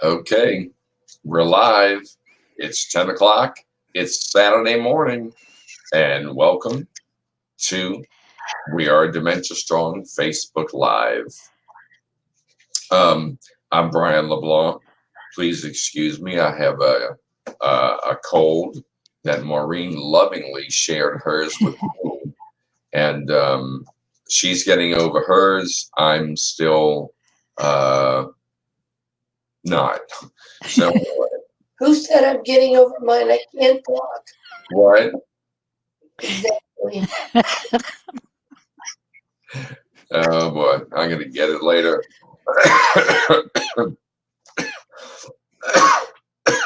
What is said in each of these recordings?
Okay, we're live. It's 10 o'clock. It's Saturday morning, and welcome to We Are Dementia Strong Facebook Live. I'm Brian LeBlanc. Please excuse me. I have a cold that Maureen lovingly shared hers with me, and she's getting over hers. I'm still not. So Who said I'm getting over mine? I can't talk. what? Exactly. Oh boy, I'm gonna get it later.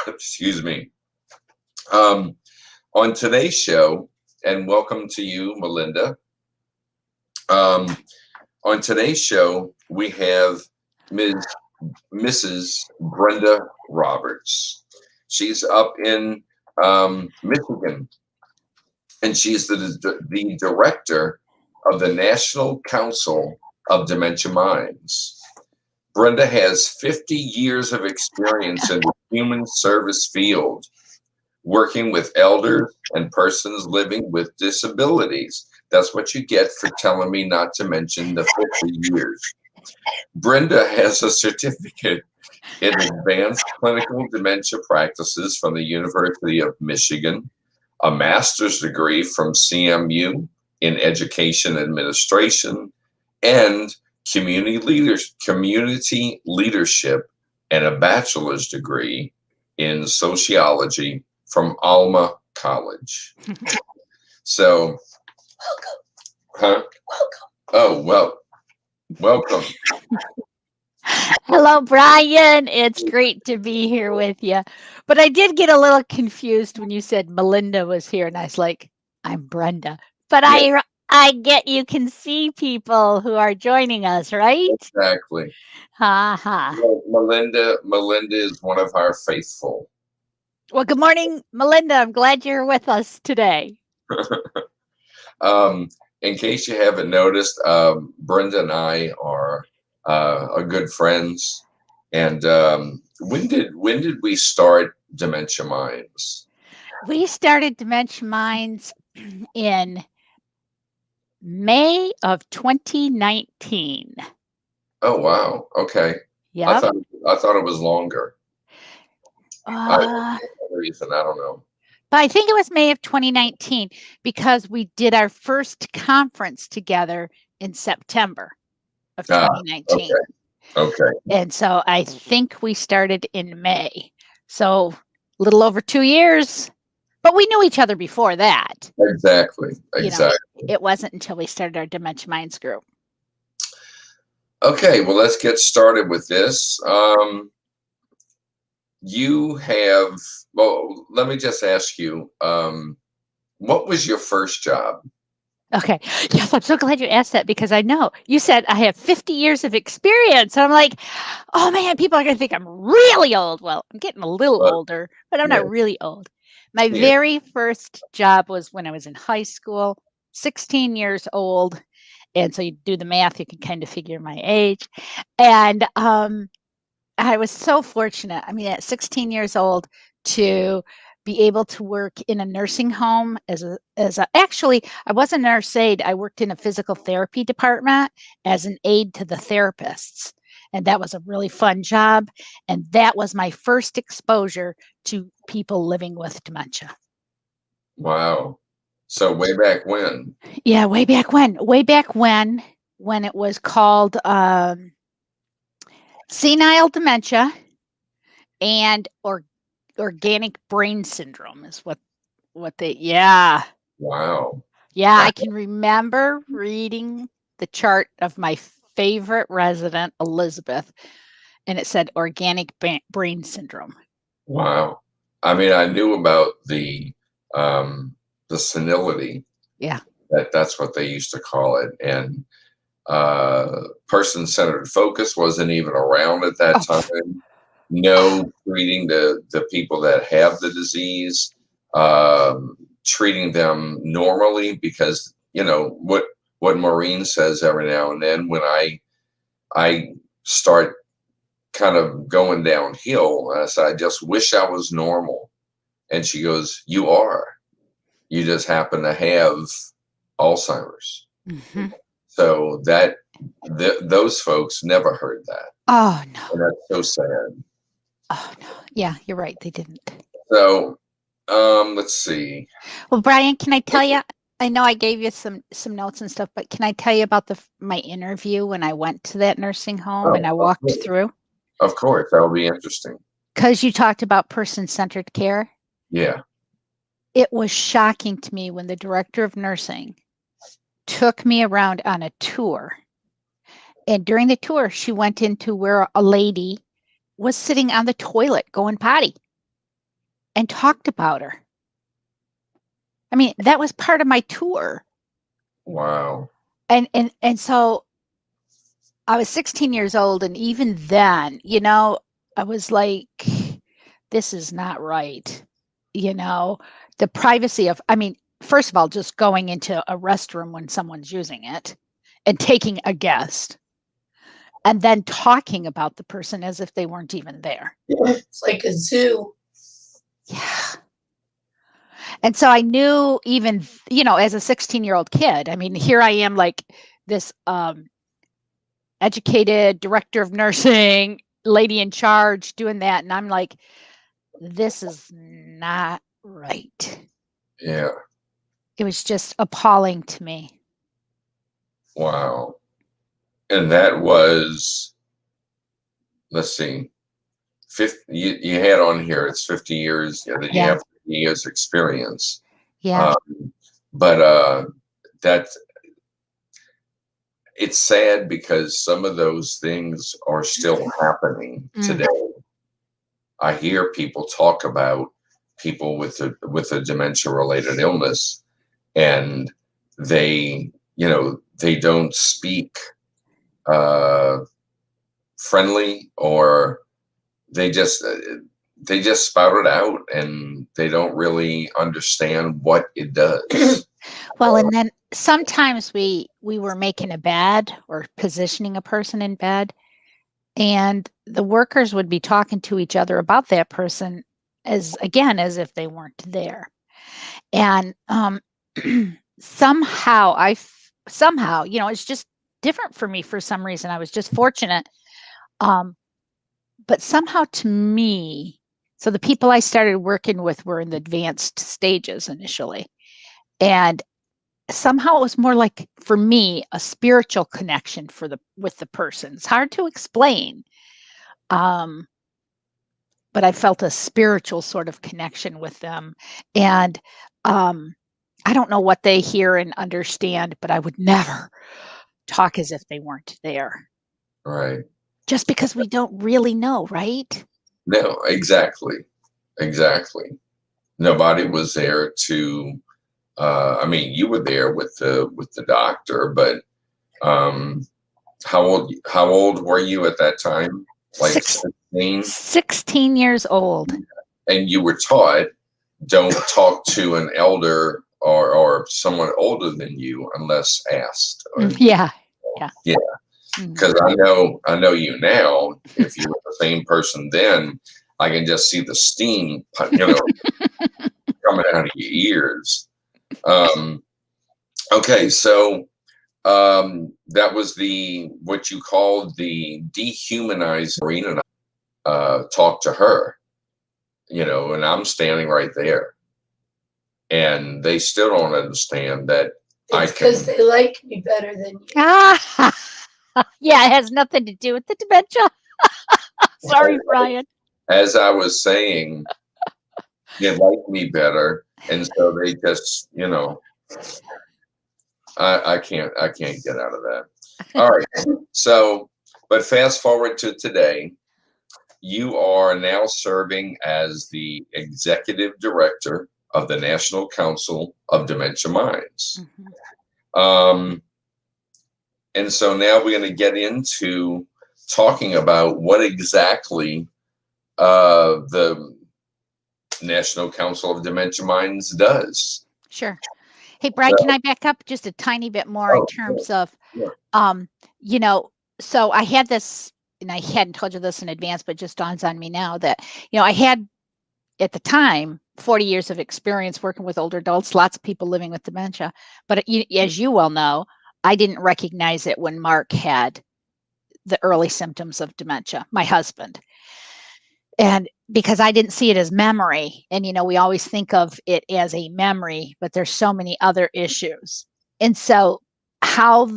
Excuse me. On today's show, and welcome to you, Melinda. On today's show, we have Mrs. Brenda Roberts. She's up in Michigan, and she's the director of the National Council of Dementia Minds. Brenda has 50 years of experience in the human service field, working with elders and persons living with disabilities. That's what you get for telling me not to mention the 50 years. Brenda has a certificate in advanced clinical dementia practices from the University of Michigan, a master's degree from CMU in education administration, and community leadership, and a bachelor's degree in sociology from Alma College. So, Welcome. Oh, well, welcome. Hello, Brian. It's great to be here with you. But I did get a little confused when you said Melinda was here, and I was like, I'm Brenda. But Yeah. I get you can see people who are joining us, right? Exactly. Ha ha. Well, Melinda is one of our faithful. Well, good morning, Melinda. I'm glad you're with us today. In case you haven't noticed, Brenda and I are good friends. And when did we start Dementia Minds? We started Dementia Minds in May of 2019. Oh wow, okay. Yep. I thought it was longer. Uh, Reason I don't know. But I think it was May of 2019 because we did our first conference together in September of 2019. Okay. And so I think we started in May. So a little over 2 years. But we knew each other before that. Exactly. It wasn't until we started our Dementia Minds group. Okay, well, let's get started with this. Let me just ask you, what was your first job? Okay. Yes, I'm so glad you asked that because I know you said I have 50 years of experience. And I'm like, oh man, people are going to think I'm really old. Well, I'm getting a little older, but I'm not really old. My very first job was when I was in high school, 16 years old. And so you do the math, you can kind of figure my age. And I was so fortunate. I mean, at 16 years old to be able to work in a nursing home actually, I wasn't a nurse aide. I worked in a physical therapy department as an aide to the therapists. And that was a really fun job. And that was my first exposure to people living with dementia. Wow. So way back when? Yeah, way back when. Way back when it was called senile dementia and organic brain syndrome is what they Wow. I can remember reading the chart of my favorite resident, Elizabeth, and it said organic brain syndrome. Wow. I mean, I knew about the senility. Yeah. That's what they used to call it. And person-centered focus wasn't even around at that time. No treating the people that have the disease, treating them normally, because what Maureen says every now and then when I start kind of going downhill. And I said, I just wish I was normal. And she goes, you are. You just happen to have Alzheimer's. Mm-hmm. So those folks never heard that. Oh no. And that's so sad. Oh no. Yeah, you're right. They didn't. So let's see. Well, Brian, can I tell you? I know I gave you some notes and stuff, but can I tell you about my interview when I went to that nursing home and I walked through? Of course, that will be interesting. Because you talked about person-centered care. Yeah. It was shocking to me when the director of nursing took me around on a tour. And during the tour, she went into where a lady was sitting on the toilet going potty and talked about her. I mean, that was part of my tour. Wow. And so I was 16 years old, and even then, you know, I was like, this is not right. You know, the privacy of, I mean, first of all, just going into a restroom when someone's using it and taking a guest and then talking about the person as if they weren't even there. It's like a zoo. Yeah. And so I knew, even, you know, as a 16-year-old kid, I mean, here I am, like this educated director of nursing, lady in charge, doing that. And I'm like, this is not right. Yeah. It was just appalling to me. Wow. And that was, let's see, you had on here, it's 50 years that you have 50 years experience. Yeah. But it's sad because some of those things are still happening today. I hear people talk about people with a dementia related illness, and they, you know, they don't speak friendly, or they just spout it out and they don't really understand what it does. Well, and then sometimes we were making a bed or positioning a person in bed, and the workers would be talking to each other about that person as if they weren't there. And somehow, you know, it's just different for me for some reason. I was just fortunate. But somehow to me, so the people I started working with were in the advanced stages initially. And somehow it was more like, for me, a spiritual connection with the person. It's hard to explain. But I felt a spiritual sort of connection with them. And I don't know what they hear and understand, but I would never talk as if they weren't there. Right. Just because we don't really know, right? No, exactly. Nobody was there to, I mean, you were there with the doctor, but how old were you at that time? Like 16? 16 years old. And you were taught, don't talk to an elder or someone older than you unless asked. Yeah. Because I know you now. If you were the same person then, I can just see the steam, you know, coming out of your ears. Okay, so that was what you called the dehumanized arena. Talk to her, you know, and I'm standing right there, and they still don't understand that. It's because they like me better than you. Yeah, it has nothing to do with the dementia. Sorry, Brian. As I was saying, they like me better, and so they just, you know, I can't get out of that. All right. So, but fast forward to today, you are now serving as the executive director of the National Council of Dementia Minds. And so now we're going to get into talking about what exactly the National Council of Dementia Minds does. Sure. Hey, Brian, can I back up just a tiny bit more in terms of, you know, so I had this and I hadn't told you this in advance, but it just dawns on me now that, I had at the time 40 years of experience working with older adults, lots of people living with dementia. But as you well know, I didn't recognize it when Mark had the early symptoms of dementia, my husband. And because I didn't see it as memory. And, we always think of it as a memory, but there's so many other issues. And so how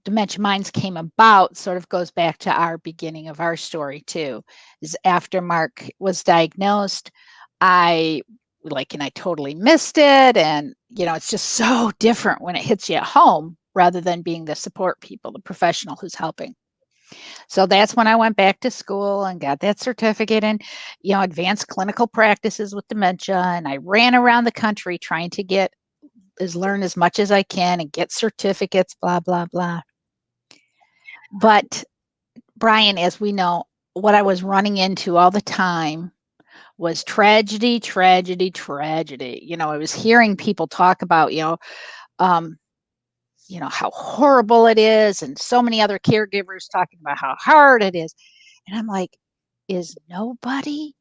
Dementia Minds came about sort of goes back to our beginning of our story too, is after Mark was diagnosed, I totally missed it. And, it's just so different when it hits you at home rather than being the support people, the professional who's helping. So that's when I went back to school and got that certificate in, advanced clinical practices with dementia. And I ran around the country trying to learn as much as I can and get certificates, blah, blah, blah. But Brian, as we know, what I was running into all the time was tragedy, tragedy, tragedy. I was hearing people talk about, how horrible it is, and so many other caregivers talking about how hard it is. And I'm like, is nobody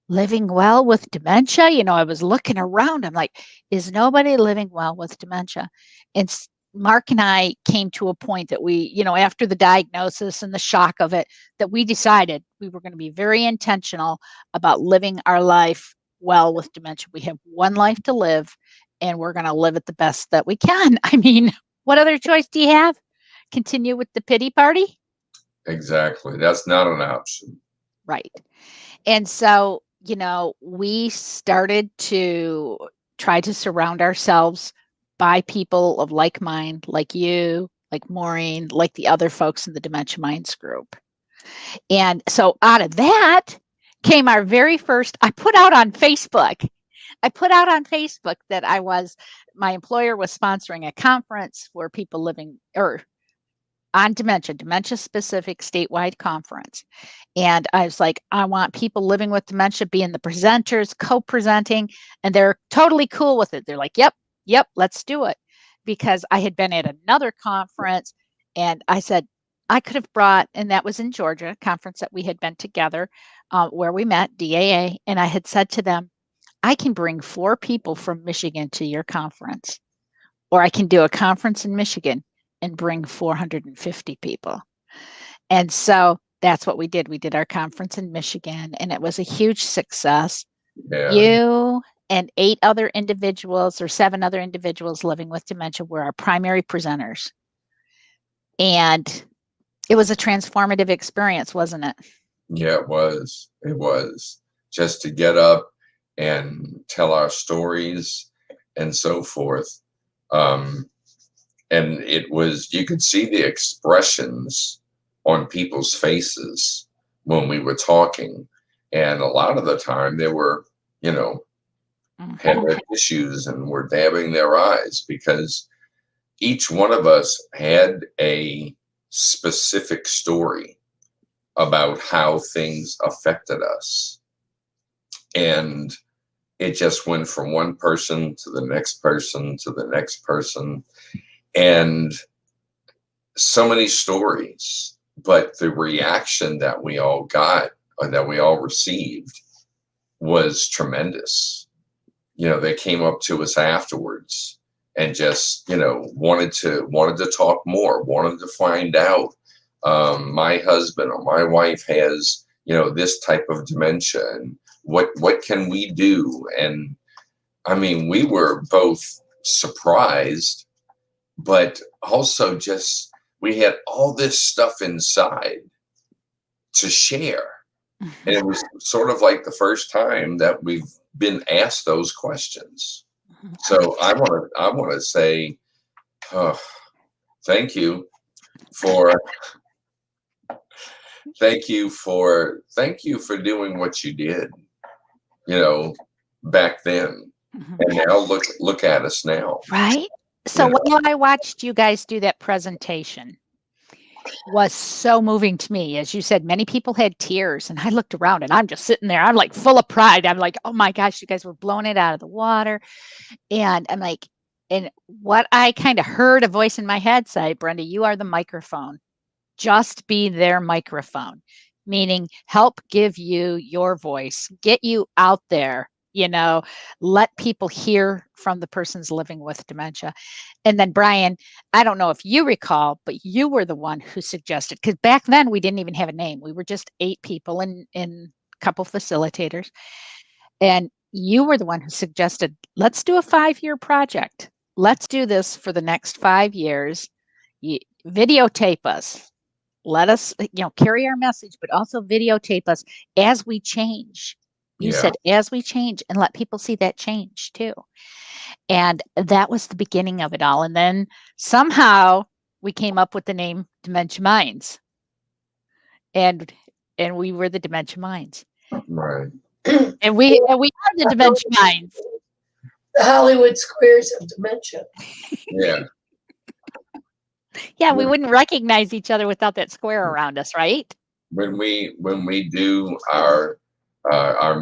living well with dementia? I was looking around. I'm like, is nobody living well with dementia? And Mark and I came to a point that we, after the diagnosis and the shock of it, that we decided we were going to be very intentional about living our life well with dementia. We have one life to live, and we're going to live it the best that we can. I mean, what other choice do you have? Continue with the pity party? Exactly. That's not an option. Right. And so, we started to try to surround ourselves by people of like mind, like you, like Maureen, like the other folks in the Dementia Minds group. And so out of that came our very first, I put out on Facebook that my employer was sponsoring a conference for people living on dementia specific statewide conference. And I was like, I want people living with dementia being the presenters, co-presenting, and they're totally cool with it. They're like, yep, let's do it. Because I had been at another conference and I said, I could have brought, and that was in Georgia, a conference that we had been together where we met, DAA. And I had said to them, I can bring 4 people from Michigan to your conference, or I can do a conference in Michigan and bring 450 people. And so that's what we did. We did our conference in Michigan, and it was a huge success. Yeah. You and 8 other individuals or 7 other individuals living with dementia were our primary presenters. And it was a transformative experience, wasn't it? Yeah, it was. It was. Just to get up and tell our stories and so forth. And it was, you could see the expressions on people's faces when we were talking. And a lot of the time they were, had their issues and were dabbing their eyes because each one of us had a specific story about how things affected us. And it just went from one person to the next person to the next person. And so many stories, but the reaction that we all got or that we all received was tremendous. They came up to us afterwards and just, wanted to talk more, wanted to find out. My husband or my wife has, this type of dementia, and what can we do? And I mean, we were both surprised, but also just, we had all this stuff inside to share. And it was sort of like the first time that we've been asked those questions. So I want to say, thank you for doing what you did, back then. And now look at us now. Right. So when I watched you guys do that presentation, was so moving to me. As you said, many people had tears, and I looked around and I'm just sitting there. I'm like full of pride. I'm like, oh my gosh, you guys were blowing it out of the water. And I'm like, and what I kind of heard a voice in my head say, Brenda, you are the microphone. just be their microphone, meaning help give you your voice, get you out there, let people hear from the persons living with dementia. And then, Brian, I don't know if you recall, but you were the one who suggested, because back then we didn't even have a name. We were just 8 people and a couple facilitators. And you were the one who suggested, let's do a 5-year project. Let's do this for the next 5 years. Videotape us. Let us, carry our message, but also videotape us as we change. You said as we change, and let people see that change too. And that was the beginning of it all. And then somehow we came up with the name Dementia Minds. And we were the Dementia Minds. Right. And we are the Dementia Minds. The Hollywood squares of dementia. Yeah. Yeah, we wouldn't recognize each other without that square around us, right? When we do our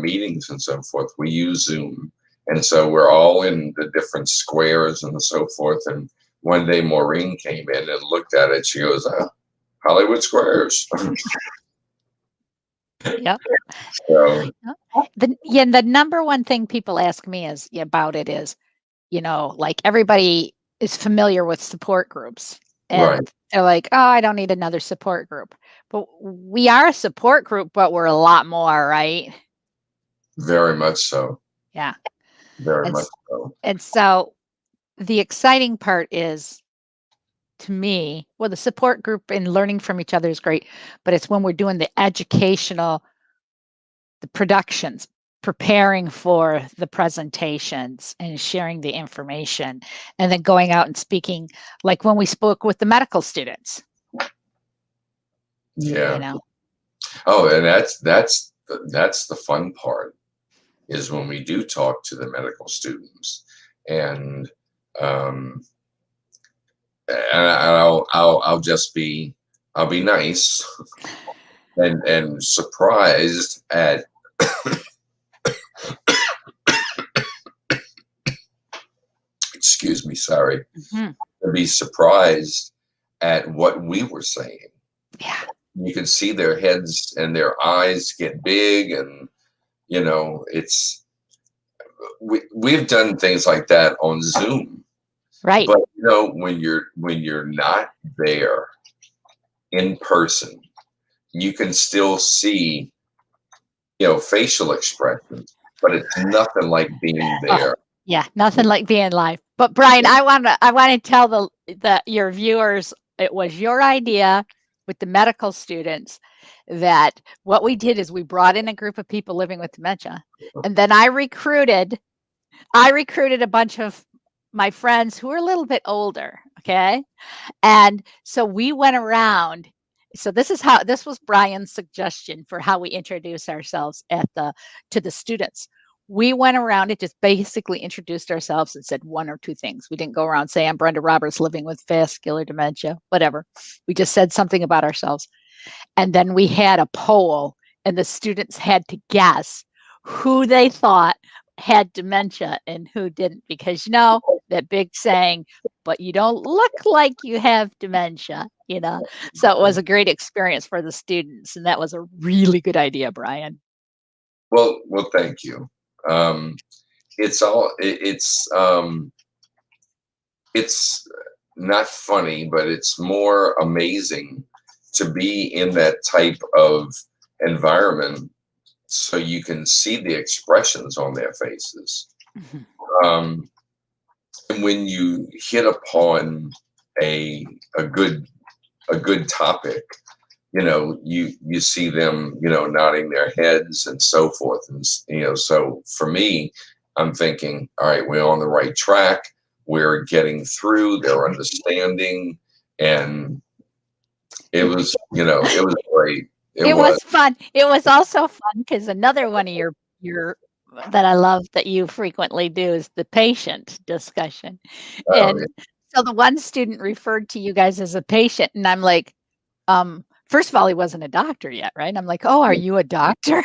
meetings and so forth, we use Zoom, and so we're all in the different squares and so forth. And one day Maureen came in and looked at it. She goes, "Hollywood squares." Yeah. So The number one thing people ask me about it is, like everybody is familiar with support groups. And right. they're like, oh, I don't need another support group. But we are a support group, but we're a lot more, right? Very much so. Yeah. Very much so. And so the exciting part is, to me, well, the support group and learning from each other is great, but it's when we're doing the productions, preparing for the presentations and sharing the information, and then going out and speaking, like when we spoke with the medical students. Yeah. Oh, and that's the fun part, is when we do talk to the medical students, and I'll be nice and surprised at excuse me, sorry. To be surprised at what we were saying. Yeah. You could see their heads and their eyes get big, and we've done things like that on Zoom. Right. But when you're not there in person, you can still see facial expressions, but it's nothing like being there. Yeah, nothing like being live. But Brian, I want to tell your viewers, it was your idea with the medical students, that what we did is we brought in a group of people living with dementia, and then I recruited a bunch of my friends who were a little bit older, okay? And so we went around. So this was Brian's suggestion for how we introduce ourselves to the students. We went around and just basically introduced ourselves and said one or two things. We didn't go around saying, I'm Brenda Roberts, living with vascular dementia, whatever. We just said something about ourselves. And then we had a poll, and the students had to guess who they thought had dementia and who didn't, because that big saying, but you don't look like you have dementia, So it was a great experience for the students, and that was a really good idea, Brian. Well, thank you. It's not funny, but it's more amazing to be in that type of environment, so you can see the expressions on their faces. And when you hit upon a good topic, you see them, nodding their heads and so forth. And, so for me, I'm thinking, all right, we're on the right track. We're getting through, they're understanding. And it was great. It was fun. It was also fun because another one of your that I love that you frequently do is the patient discussion. And so the one student referred to you guys as a patient, and I'm like, first of all, he wasn't a doctor yet, right? And I'm like, oh, are you a doctor?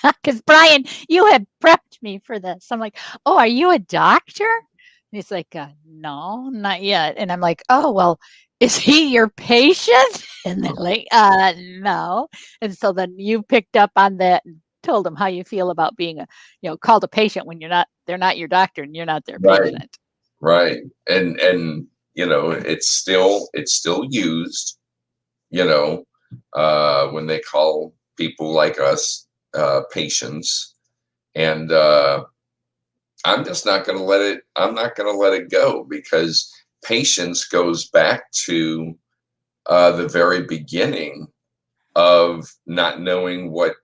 Because Brian, you had prepped me for this. I'm like, oh, are you a doctor? And he's like, no, not yet. And I'm like, oh, well, is he your patient? And they're like, no. And so then you picked up on that and told them how you feel about being called a patient when they're not your doctor and you're not their Right. patient. Right. And it's still used, when they call people like us patients. And I'm just not going to let it go, because patience goes back to the very beginning of not knowing what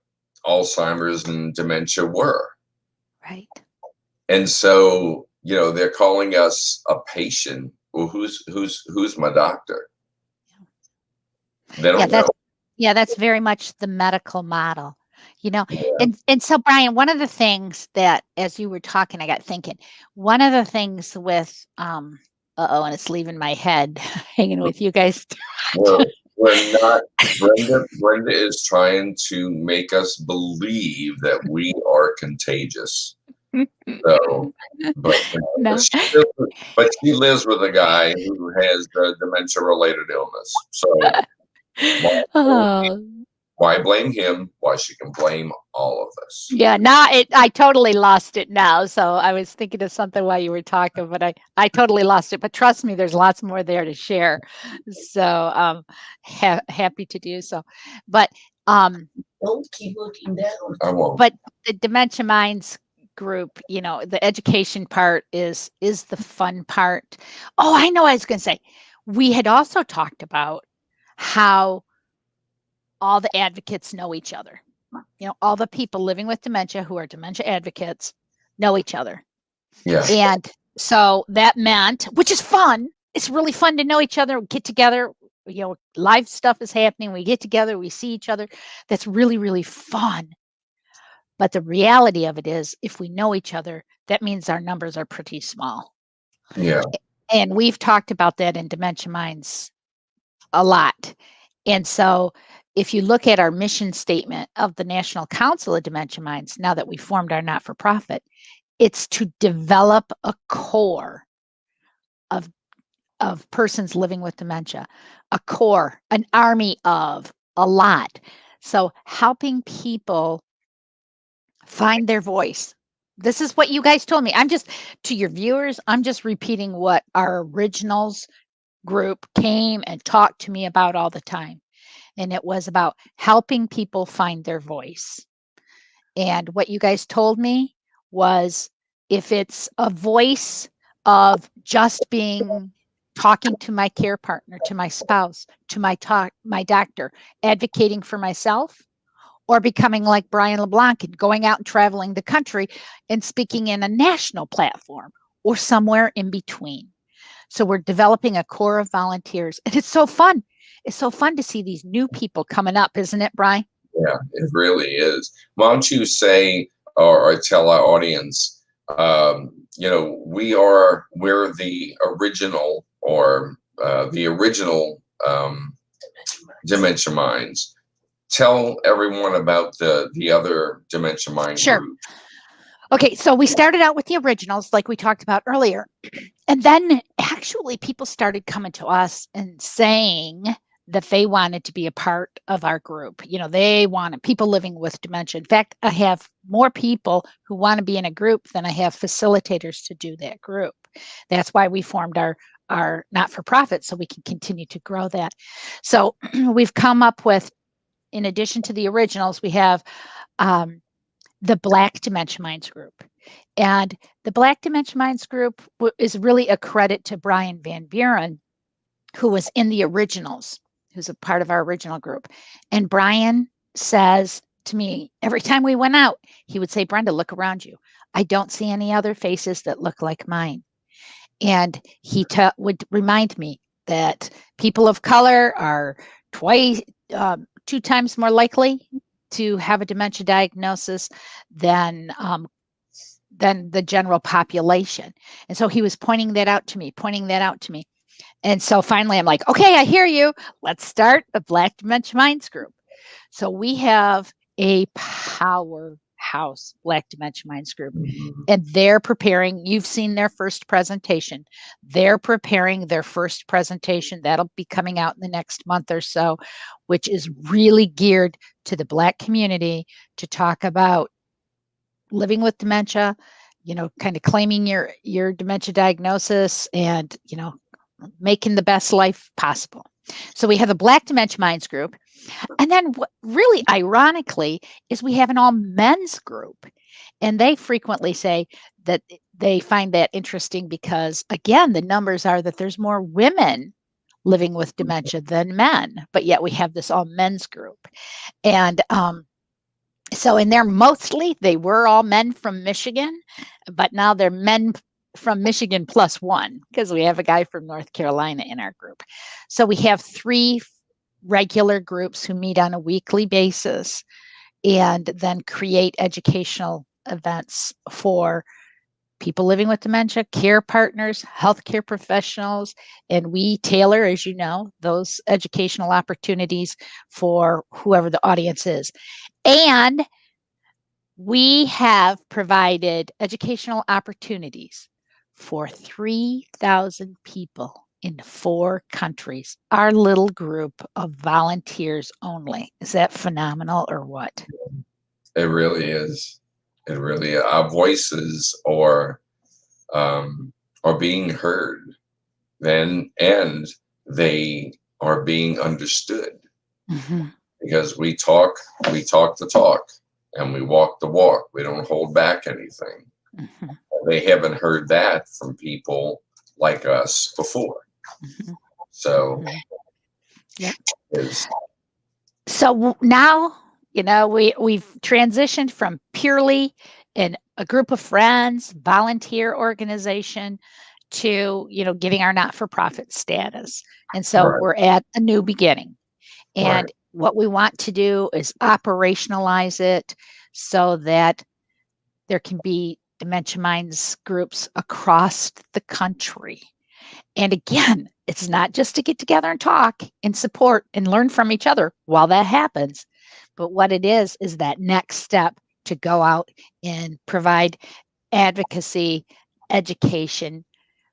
Alzheimer's and dementia were. Right. And so, they're calling us a patient. Well, who's my doctor? They don't know. That's very much the medical model, and so Brian, one of the things that, as you were talking, I got thinking, one of the things with, and it's leaving my head, hanging with you guys. We're not. Brenda is trying to make us believe that we are contagious. So, but No. she lives with a guy who has the dementia-related illness. So Oh. why blame him? Why she can blame all of us? Yeah, I totally lost it now. So I was thinking of something while you were talking, but I totally lost it. But trust me, there's lots more there to share. So happy to do so. But Don't keep looking down. I won't. But the Dementia Minds group, the education part is the fun part. Oh, I know what I was going to say. We had also talked about how all the advocates know each other. All the people living with dementia who are dementia advocates know each other. Yeah. And so that meant, which is fun. It's really fun to know each other, get together, live stuff is happening. We get together, we see each other. That's really, really fun. But the reality of it is, if we know each other, that means our numbers are pretty small. Yeah. And we've talked about that in Dementia Minds a lot. And so if you look at our mission statement of the National Council of Dementia Minds, now that we formed our not-for-profit, it's to develop a core of persons living with dementia, a core, an army of, a lot. So helping people find their voice. This is what you guys told me. To your viewers, I'm just repeating what our originals group came and talked to me about all the time. And it was about helping people find their voice. And what you guys told me was, if it's a voice of just talking to my care partner, to my spouse, to my doctor, advocating for myself, or becoming like Brian LeBlanc and going out and traveling the country and speaking in a national platform, or somewhere in between. So we're developing a core of volunteers, and it's so fun. It's so fun to see these new people coming up, isn't it, Brian? Yeah, it really is. Why don't you say, or tell our audience, we're the original, or the original Dementia Minds. Tell everyone about the other Dementia Mind group. Okay, so we started out with the originals, like we talked about earlier. And then actually people started coming to us and saying that they wanted to be a part of our group. They wanted people living with dementia. In fact, I have more people who want to be in a group than I have facilitators to do that group. That's why we formed our not-for-profit, so we can continue to grow that. So we've come up with, in addition to the originals, we have the Black Dementia Minds group. And the Black Dementia Minds group is really a credit to Brian Van Buren, who was in the originals, who's a part of our original group. And Brian says to me, every time we went out, he would say, Brenda, look around you. I don't see any other faces that look like mine. And he would remind me that people of color are 2 times more likely to have a dementia diagnosis than the general population. And so he was pointing that out to me. And so finally I'm like, okay, I hear you. Let's start a Black Dementia Minds group. So we have a powerhouse powerhouse Black Dementia Minds group. Mhm. And they're preparing, you've seen their first presentation. They're preparing their first presentation. That'll be coming out in the next month or so, which is really geared to the Black community to talk about living with dementia, kind of claiming your dementia diagnosis and, making the best life possible. So we have a Black Dementia Minds group. And then what really ironically is we have an all men's group. And they frequently say that they find that interesting because, again, the numbers are that there's more women living with dementia than men, but yet we have this all men's group. And so in there, mostly they were all men from Michigan, but now they're men from Michigan plus one because we have a guy from North Carolina in our group. So we have 3 regular groups who meet on a weekly basis and then create educational events for people living with dementia, care partners, healthcare professionals, and we tailor, as you know, those educational opportunities for whoever the audience is. And we have provided educational opportunities for 3,000 people in 4 countries, our little group of volunteers only. Is that phenomenal or what? It really is. It really, our voices are being heard then, and they are being understood because we talk the talk and we walk the walk. We don't hold back anything. They haven't heard that from people like us before. So, Yep. is So now, we've transitioned from purely a group of friends, volunteer organization to, getting our not-for-profit status. And so Right. we're at a new beginning. And Right. what we want to do is operationalize it so that there can be Dementia Minds groups across the country. And again, it's not just to get together and talk and support and learn from each other while that happens. But what it is that next step to go out and provide advocacy, education.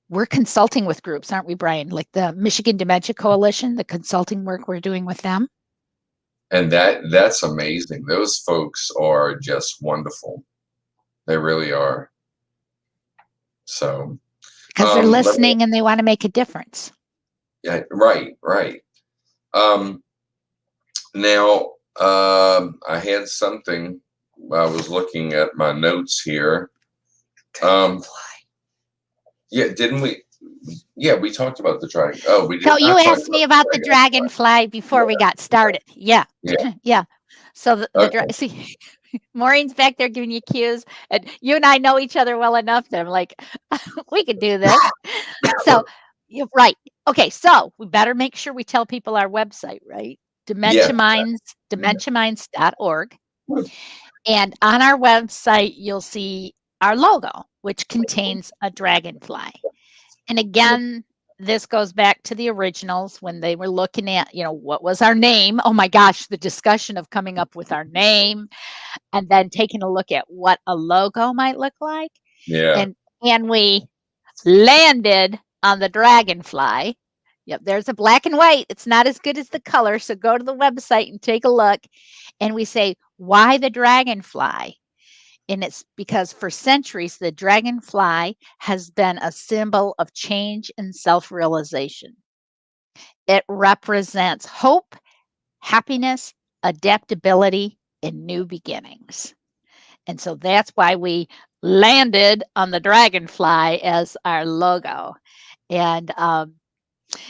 We're consulting with groups, aren't we, Brian? Like the Michigan Dementia Coalition, the consulting work we're doing with them. And that's amazing. Those folks are just wonderful. They really are. So because they're listening and they want to make a difference. Yeah, right. Now, I had something. I was looking at my notes here. Yeah, didn't we? Yeah, we talked about the dragon. Oh, we did. So you asked me about the dragonfly before we got started. Yeah. Yeah. So see, Maureen's back there giving you cues, and you and I know each other well enough that I'm like, we could do this. So you're right. Okay, so we better make sure we tell people our website, right? Dementia Minds, dementiaminds.org. And on our website, you'll see our logo, which contains a dragonfly. And again, this goes back to the originals when they were looking at, what was our name? Oh my gosh, the discussion of coming up with our name and then taking a look at what a logo might look like. Yeah. And we landed on the dragonfly. Yep, there's a black and white. It's not as good as the color. So go to the website and take a look. And we say, why the dragonfly? And it's because for centuries, the dragonfly has been a symbol of change and self-realization. It represents hope, happiness, adaptability, and new beginnings. And so that's why we landed on the dragonfly as our logo. And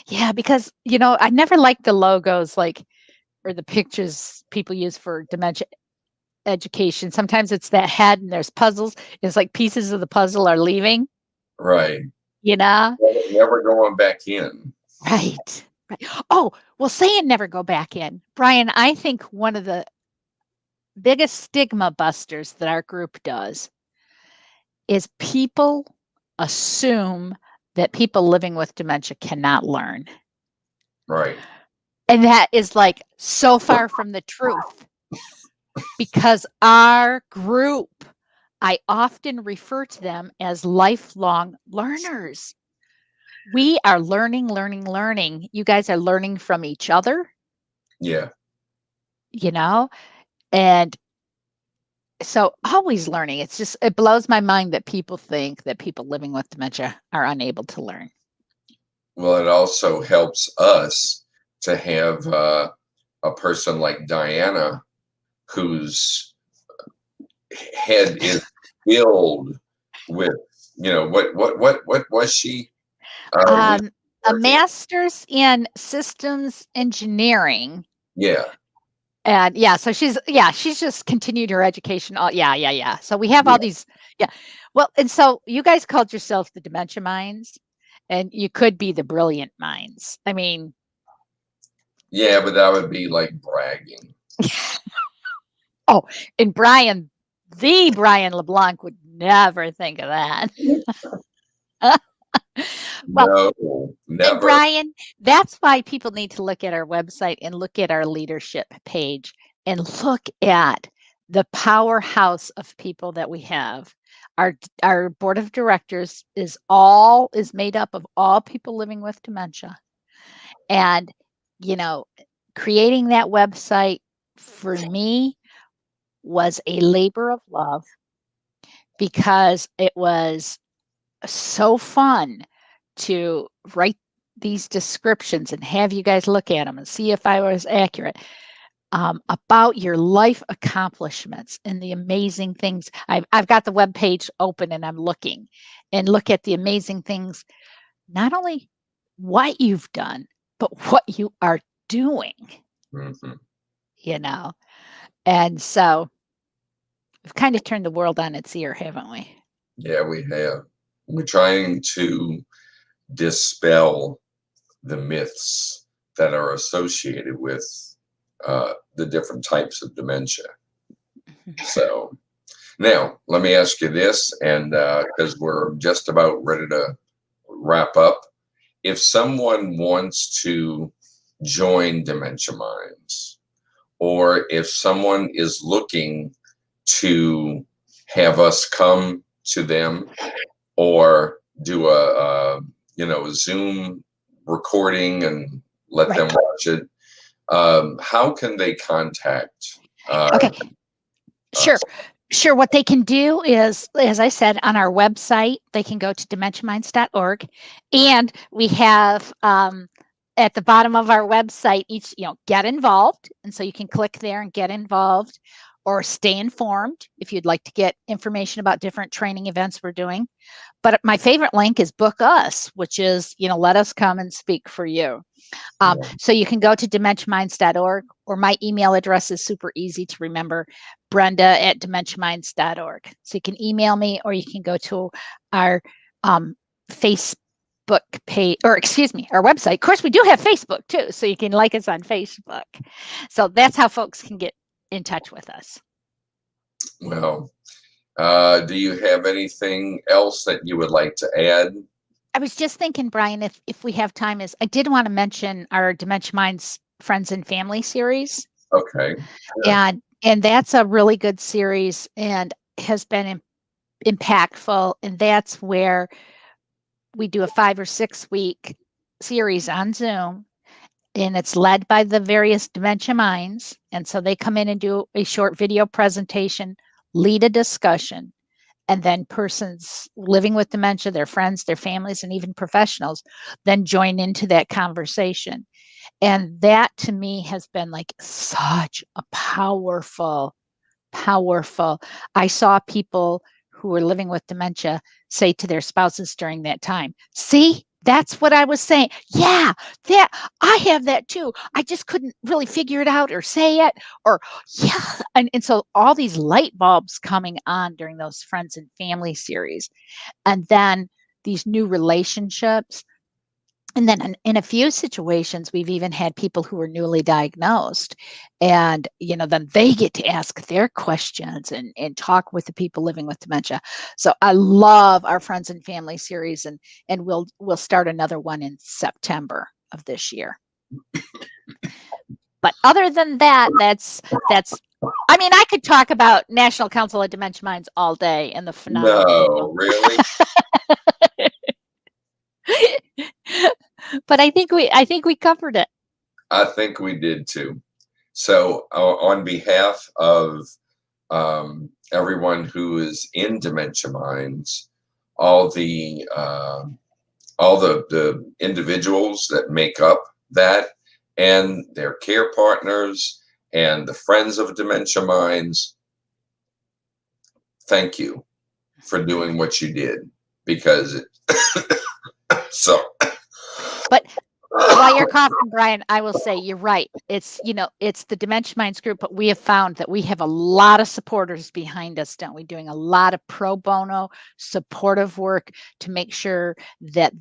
yeah, because, I never liked the logos or the pictures people use for dementia education. Sometimes it's that head and there's puzzles. It's like pieces of the puzzle are leaving. Right. Never going back in. Right. Oh, well, saying never go back in. Brian, I think one of the biggest stigma busters that our group does is people assume that people living with dementia cannot learn. Right. And that is so far from the truth. because our group, I often refer to them as lifelong learners. We are learning, learning, learning. You guys are learning from each other, Yeah. you know, and so always learning. It's just, it blows my mind that people think that people living with dementia are unable to learn. Well, it also helps us to have a person like Diana, whose head is filled with, what was she? A master's in systems engineering. Yeah. And yeah, so she's just continued her education. Yeah. So we have all these, yeah. Well, and so you guys called yourself the Dementia Minds, and you could be the Brilliant Minds. I mean, Yeah, but that would be like bragging. oh, and the Brian LeBlanc would never think of that. Well, No, and never. Brian, that's why people need to look at our website and look at our leadership page and look at the powerhouse of people that we have. Our board of directors is made up of all people living with dementia. And, you know, creating that website for me was a labor of love because it was so fun to write these descriptions and have you guys look at them and see if I was accurate about your life accomplishments and the amazing things. I've got the web page open and I'm looking and look at the amazing things, not only what you've done, but what you are doing, Mm-hmm. you know. And so we've kind of turned the world on its ear, haven't we? Yeah, we have. We're trying to dispel the myths that are associated with the different types of dementia. So now let me ask you this, and because we're just about ready to wrap up, if someone wants to join Dementia Minds, or if someone is looking to have us come to them or do a Zoom recording and let them watch it, how can they contact Okay, sure. us? Sure. What they can do is, as I said, on our website, they can go to dementiaminds.org. And we have at the bottom of our website, get involved. And so you can click there and get involved or stay informed if you'd like to get information about different training events we're doing. But my favorite link is book us, which is, let us come and speak for you. So you can go to dementiaminds.org, or my email address is super easy to remember, brenda@dementiaminds.org. So you can email me, or you can go to our Facebook page, or excuse me, our website. Of course, we do have Facebook too, so you can like us on Facebook. So that's how folks can get in touch with us. Well, do you have anything else that you would like to add? I was just thinking, Brian, if we have time, I did want to mention our Dementia Minds Friends and Family series. Okay. Yeah. And that's a really good series and has been impactful. And that's where we do a 5 or 6 week series on Zoom. And it's led by the various Dementia Minds. And so they come in and do a short video presentation, lead a discussion, and then persons living with dementia, their friends, their families, and even professionals then join into that conversation. And that to me has been like such a powerful. I saw people who were living with dementia say to their spouses during that time, see, that's what I was saying. Yeah, that I have that too. I just couldn't really figure it out or say it, or yeah. And so all these light bulbs coming on during those friends and family series. And then these new relationships. And then in a few situations, we've even had people who were newly diagnosed, and then they get to ask their questions and talk with the people living with dementia. So I love our friends and family series, and we'll start another one in September of this year. But other than that, that's. I mean, I could talk about National Council of Dementia Minds all day and the phenomenal. No, really? But I think we covered it. I think we did too. So on behalf of everyone who is in Dementia Minds, all the individuals that make up that, and their care partners, and the friends of Dementia Minds, thank you for doing what you did, because so. But while you're coughing, Brian, I will say you're right. It's the Dementia Minds group, but we have found that we have a lot of supporters behind us, don't we? Doing a lot of pro bono supportive work to make sure that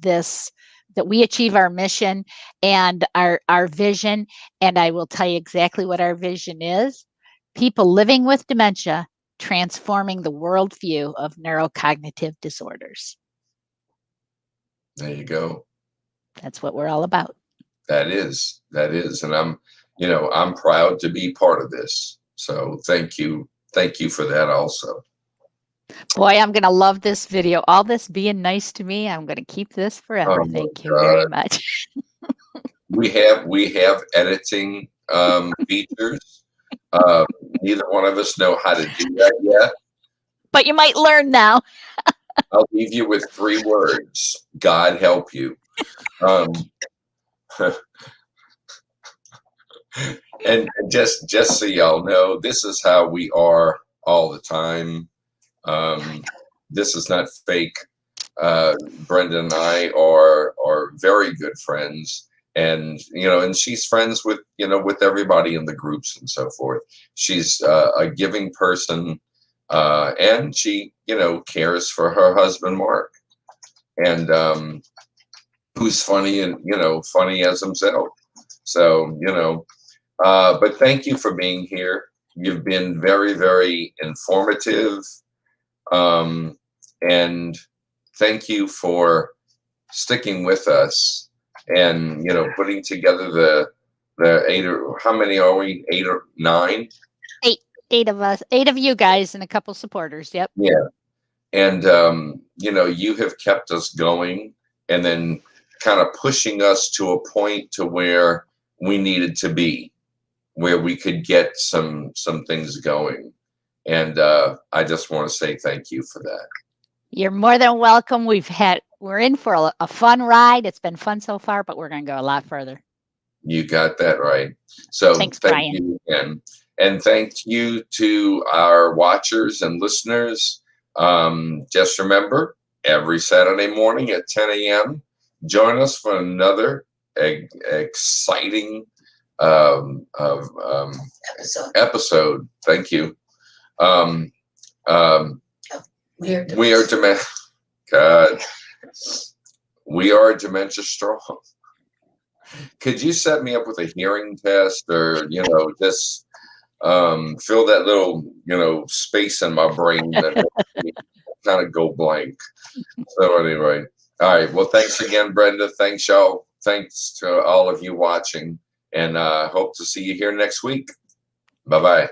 we achieve our mission and our vision. And I will tell you exactly what our vision is: people living with dementia, transforming the worldview of neurocognitive disorders. There you go. That's what we're all about. That is, and I'm proud to be part of this. So thank you for that also. Boy, I'm gonna love this video. All this being nice to me, I'm gonna keep this forever. Oh, thank you very much. We have editing features. Neither one of us know how to do that yet. But you might learn now. I'll leave you with 3 words: God help you. And just so y'all know, this is how we are all the time. This is not fake. Brenda and I are very good friends, and and she's friends with with everybody in the groups and so forth. She's a giving person, and she cares for her husband Mark, and who's funny and funny as himself. So but thank you for being here. You've been very, very informative, and thank you for sticking with us and putting together the 8 or how many are we? 8 or 9? 8 of us, 8 of you guys, and a couple supporters. Yep. Yeah, and you have kept us going, and then kind of pushing us to a point to where we needed to be, where we could get some things going. And I just want to say thank you for that. You're more than welcome. We're in for a fun ride. It's been fun so far, but we're going to go a lot further. You got that right. So thanks, thank Brian. you again. And thank you to our watchers and listeners. Just remember, every Saturday morning at 10 a.m., join us for another exciting episode. Thank you. We are dementia. God, we are Dementia Strong. Could you set me up with a hearing test, or just fill that little space in my brain that kind of go blank? So anyway, all right. Well, thanks again, Brenda. Thanks, y'all. Thanks to all of you watching, and hope to see you here next week. Bye-bye.